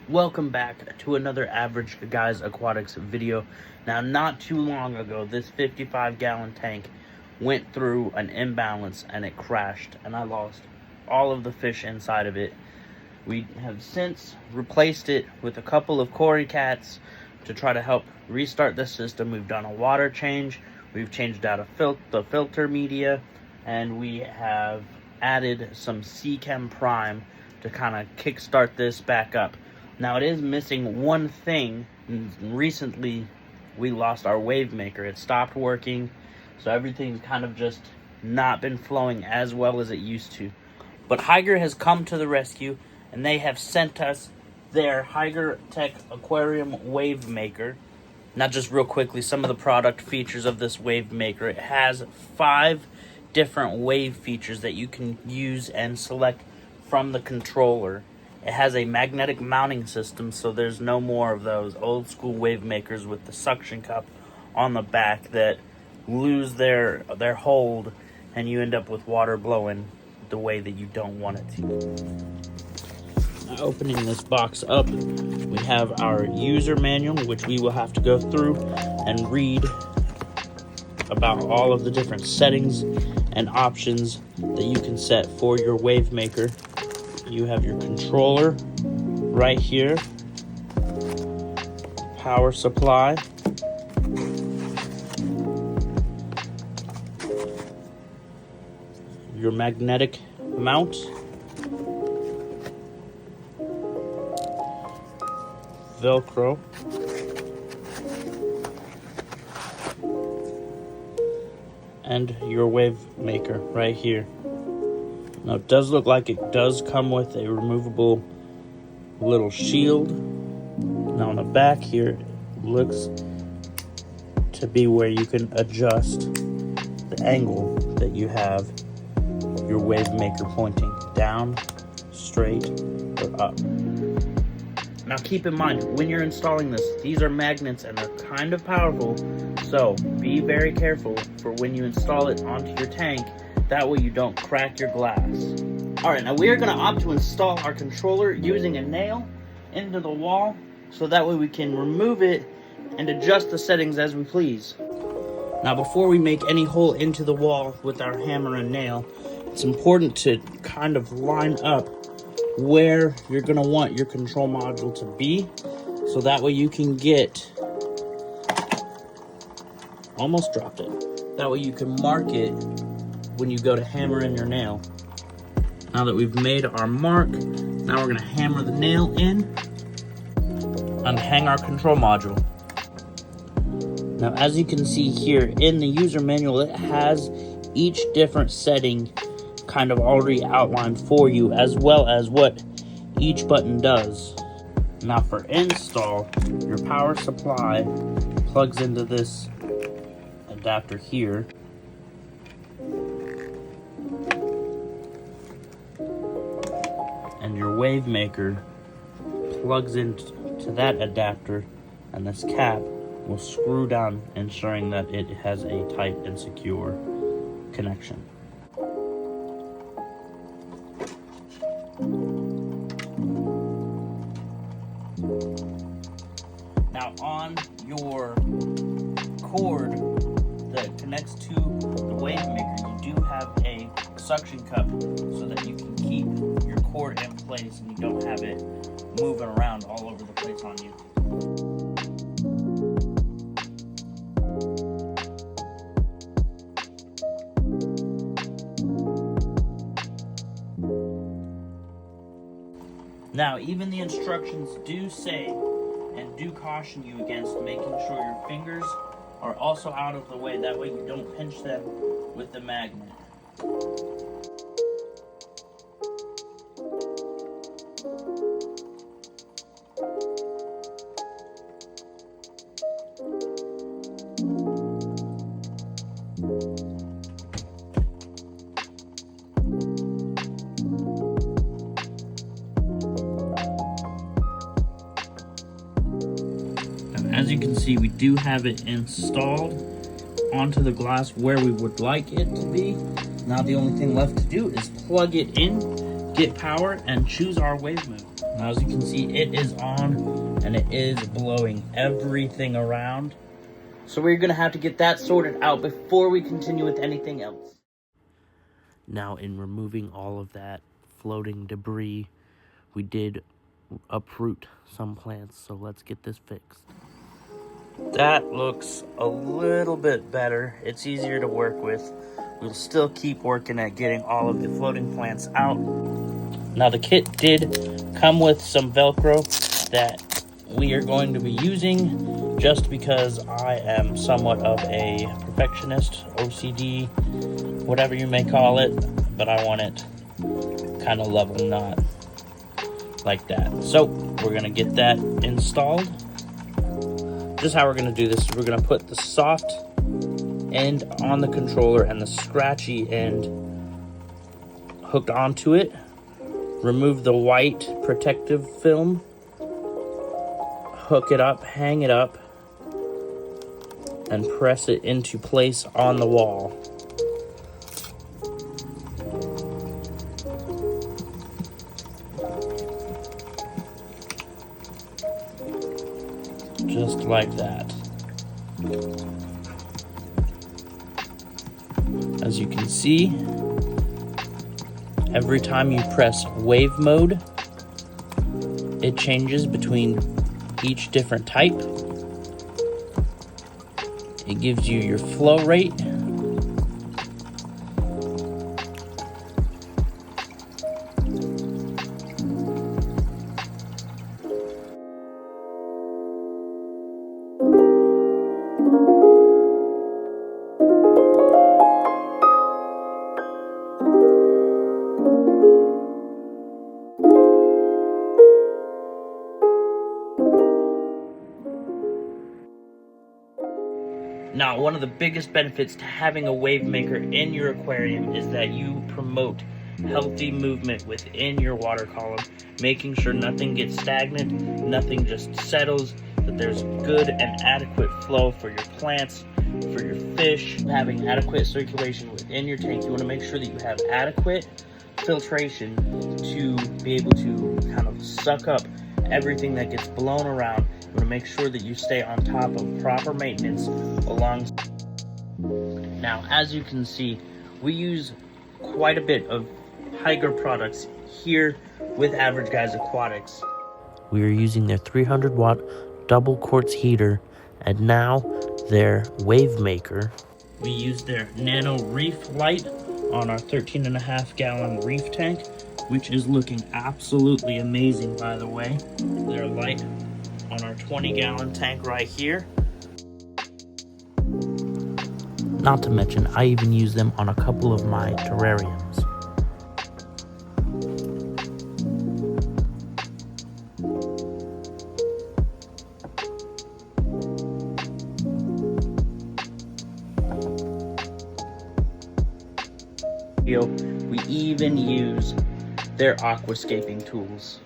Welcome back to another Average Guys Aquatics video. Now, not too long ago, this 55-gallon tank went through an imbalance and it crashed, and I lost all of the fish inside of it. We have since replaced it with a couple of Cory cats to try to help restart the system. We've done a water change, we've changed out the filter media, and we have added some C-Chem Prime to kind of kickstart this back up. Now, it is missing one thing. Recently, we lost our wave maker. It stopped working, so everything's kind of just not been flowing as well as it used to. But Hygger has come to the rescue, and they have sent us their Hygger Tech Aquarium Wave Maker. Now, just real quickly, some of the product features of this wave maker. It has 5 different wave features that you can use and select from the controller. It has a magnetic mounting system, so there's no more of those old school wave makers with the suction cup on the back that lose their hold, and you end up with water blowing the way that you don't want it to. Now, opening this box up, we have our user manual, which we will have to go through and read about all of the different settings and options that you can set for your wave maker. You have your controller right here, power supply, your magnetic mount, Velcro, and your wave maker right here. Now, it does look like it does come with a removable little shield. Now, on the back here, it looks to be where you can adjust the angle that you have your wave maker pointing down, straight, or up. Now, keep in mind, when you're installing this, these are magnets and they're kind of powerful, so be very careful for when you install it onto your tank. That way you don't crack your glass. Alright, now we are going to opt to install our controller using a nail into the wall, so that way we can remove it and adjust the settings as we please. Now, before we make any hole into the wall with our hammer and nail, it's important to kind of line up where you're going to want your control module to be, so that way you can get, almost dropped it, that way you can mark it when you go to hammer in your nail. Now that we've made our mark, now we're going to hammer the nail in and hang our control module. Now, as you can see here in the user manual, it has each different setting kind of already outlined for you, as well as what each button does. Now, for install, your power supply plugs into this adapter here. And your wave maker plugs into that adapter, and this cap will screw down, ensuring that it has a tight and secure connection. Now, on your cord that connects to the wave maker, you do have a suction cup so that you can keep your cord in place and you don't have it moving around all over the place on you. Now, even the instructions do say and do caution you against making sure your fingers are also out of the way. That way you don't pinch them with the magnet. As you can see, we do have it installed onto the glass where we would like it to be. Now the only thing left to do is plug it in, get power, and choose our wave mode. Now as you can see, it is on and it is blowing everything around. So we're gonna have to get that sorted out before we continue with anything else. Now in removing all of that floating debris, we did uproot some plants, so let's get this fixed. That looks a little bit better. It's easier to work with. We'll still keep working at getting all of the floating plants out. Now the kit did come with some Velcro that we are going to be using just because I am somewhat of a perfectionist, OCD, whatever you may call it, but I want it kind of level, not like that. So we're gonna get that installed. Just how we're gonna do this is we're gonna put the soft end on the controller and the scratchy end hooked onto it. Remove the white protective film, hook it up, hang it up, and press it into place on the wall. Just like that. As you can see, every time you press wave mode, it changes between each different type. It gives you your flow rate. Now, one of the biggest benefits to having a wave maker in your aquarium is that you promote healthy movement within your water column, making sure nothing gets stagnant, nothing just settles, that there's good and adequate flow for your plants, for your fish. Having adequate circulation within your tank, you want to make sure that you have adequate filtration to be able to kind of suck up everything that gets blown around. You want to make sure that you stay on top of proper maintenance along. Now, as you can see, we use quite a bit of Hygger products here with Average Guys Aquatics. We are using their 300 watt double quartz heater and now their wave maker. We use their nano reef light on our 13.5 gallon reef tank, which is looking absolutely amazing, by the way. Their light on our 20 gallon tank right here. Not to mention, I even use them on a couple of my terrariums. We even use their aquascaping tools.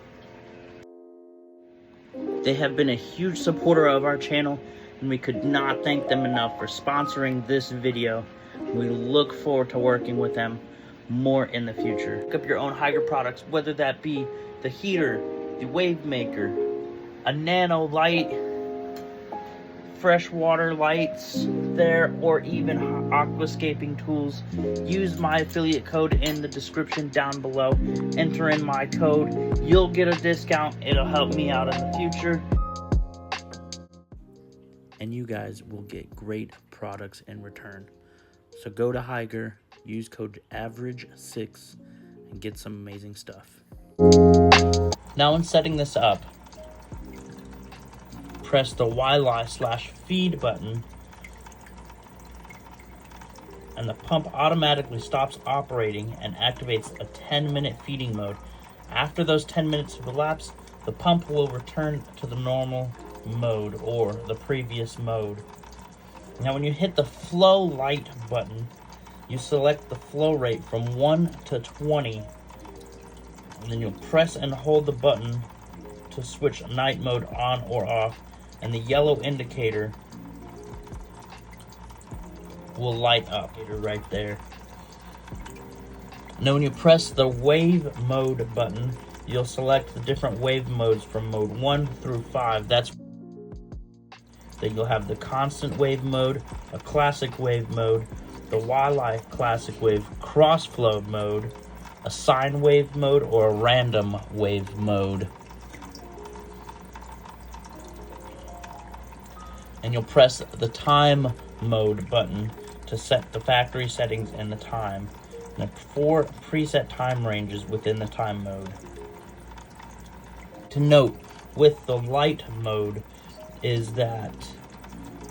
They have been a huge supporter of our channel, and we could not thank them enough for sponsoring this video. We look forward to working with them more in the future. Pick up your own Higer products, whether that be the heater, the wave maker, a nano light, freshwater lights there, or even aquascaping tools. Use my affiliate code in the description down below. Enter in my code. You'll get a discount. It'll help me out in the future. And you guys will get great products in return. So go to Higer, use code AVERAGE6, and get some amazing stuff. Now in setting this up, press the YLI/feed button, and the pump automatically stops operating and activates a 10-minute feeding mode. After those 10 minutes have elapsed, the pump will return to the normal mode or the previous mode. Now when you hit the flow light button, you select the flow rate from 1 to 20, and then you'll press and hold the button to switch night mode on or off, and the yellow indicator will light up right there. Now when you press the wave mode button, you'll select the different wave modes from mode 1 through 5. Then you'll have the constant wave mode, a classic wave mode, the wildlife classic wave cross flow mode, a sine wave mode, or a random wave mode. And you'll press the time mode button to set the factory settings and the time. And 4 preset time ranges within the time mode. To note, with the light mode, is that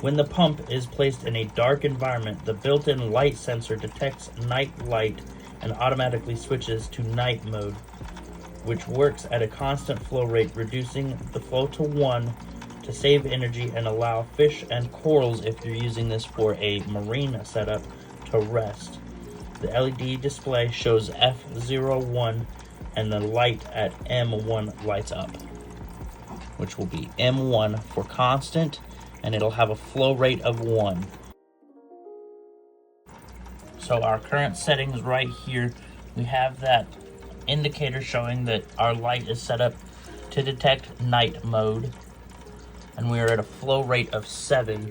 when the pump is placed in a dark environment, the built-in light sensor detects night light and automatically switches to night mode, which works at a constant flow rate, reducing the flow to 1 to save energy and allow fish and corals, if you're using this for a marine setup, to rest. The LED display shows F01 and the light at M1 lights up, which will be M1 for constant, and it'll have a flow rate of 1. So our current settings right here, we have that indicator showing that our light is set up to detect night mode, and we are at a flow rate of 7,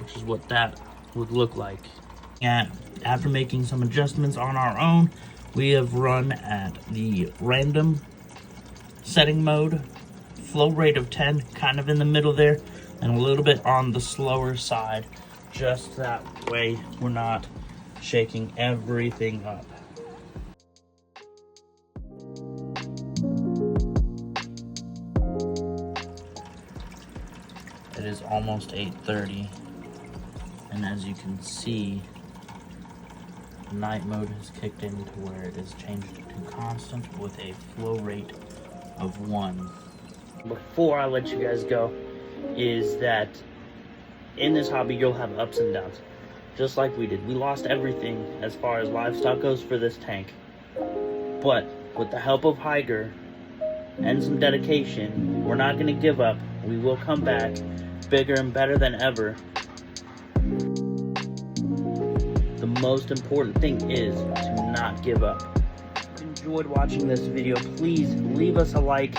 which is what that would look like. And after making some adjustments on our own, we have run at the random setting mode, flow rate of 10, kind of in the middle there, and a little bit on the slower side, just that way we're not shaking everything up. It is almost 8:30, and as you can see, night mode has kicked in to where it is changed to constant with a flow rate of 1. Before I let you guys go, is that in this hobby you'll have ups and downs, just like we did. We lost everything as far as livestock goes for this tank, but with the help of Hygger and some dedication, we're not going to give up. We will come back bigger and better than ever. The most important thing is to not give up. If you enjoyed watching this video, please leave us a like,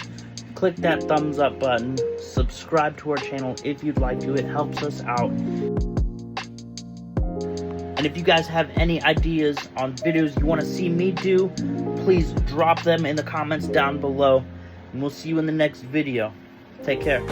click that thumbs up button, subscribe to our channel if you'd like to. It helps us out. And if you guys have any ideas on videos you want to see me do, please drop them in the comments down below, and we'll see you in the next video. Take care.